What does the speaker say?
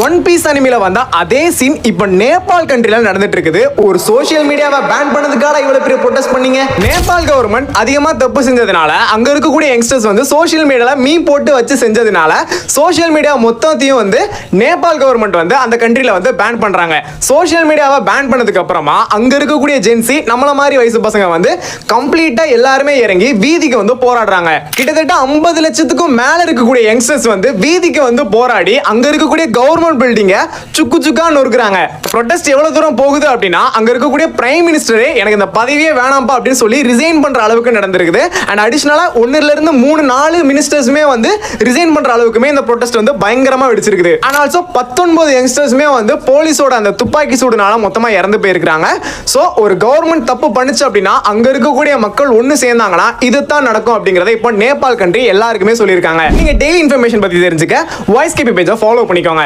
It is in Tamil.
ஒன் பீஸ் அனிமில வந்த அதே சீன் இப்ப நேபாள் கண்ட்ரில நடந்துட்டு இருக்குது. ஒரு சோஷியல் மீடியாவை பேன் பண்ணதுக்காக இவ்வளவு பெரிய ப்ரொடெஸ்ட் பண்ணீங்க. நேபாள் கவர்மெண்ட் அதிகமா தப்பு செஞ்சதுனால அங்க இருக்கக்கூடிய யங்ஸ்டர்ஸ் வந்து சோஷியல் மீடியால மீம் போட்டு வச்சு செஞ்சதுனால சோஷியல் மீடியா மொத்தத்தையும் வந்து நேபாள் கவர்மெண்ட் வந்து அந்த கண்ட்ரில வந்து பேன் பண்றாங்க. சோஷியல் மீடியாவை பேன் பண்ணதுக்கு அப்புறமா அங்க இருக்கக்கூடிய ஜென்சி நம்மள மாதிரி வயசு பசங்க வந்து கம்ப்ளீட்டா எல்லாருமே இறங்கி வீதிக்கு வந்து போராடுறாங்க. கிட்டத்தட்ட 50 லட்சத்துக்கும் மேல இருக்கக்கூடிய யங்ஸ்டர்ஸ் வந்து வீதிக்கு வந்து போராடி அங்க இருக்கக்கூடிய கவர்மெண்ட் பில்டிங்க சுக்கு சுக்கா நொறுக்குறாங்க. ப்ரொடெஸ்ட் எவ்வளவு தூரம் போகுது அப்படின்னா அங்க இருக்கக்கூடிய பிரைம் மினிஸ்டரே எனக்கு இந்த பதவியே வேணாம்பா அப்படின்னு சொல்லி ரிசைன் பண்ற அளவுக்கு நடந்திருக்குது. அண்ட் அடிஷனலா 1 இருந்து 3-4 மினிஸ்டர்ஸ்மே வந்து ரிசைன் பண்ற அளவுக்குமே இந்த ப்ரொடெஸ்ட் வந்து பயங்கரமா வெடிச்சிருக்குது. அண்ட் ஆல்சோ 19 யங்ஸ்டர்ஸ்மே வந்து போலீஸோட அந்த துப்பாக்கி சூடுனால மொத்தமா இறந்து போயிருக்காங்க. சோ ஒரு கவர்மெண்ட் தப்பு பண்ணுச்சு அப்படின்னா அங்க இருக்கக்கூடிய மக்கள் ஒன்னு சேர்ந்தாங்கன்னா இதுதான் நடக்கும் அப்படிங்கறத இப்போ நேபாள் கண்ட்ரி எல்லாருக்குமே சொல்லியிருக்காங்க. நீங்க டெய்லி இன்ஃபர்மேஷன் பத்தி தெரிஞ்சுக்க வாய்ஸ் கேபி பேஜை ஃபாலோ பண்ணிக்கோங்க.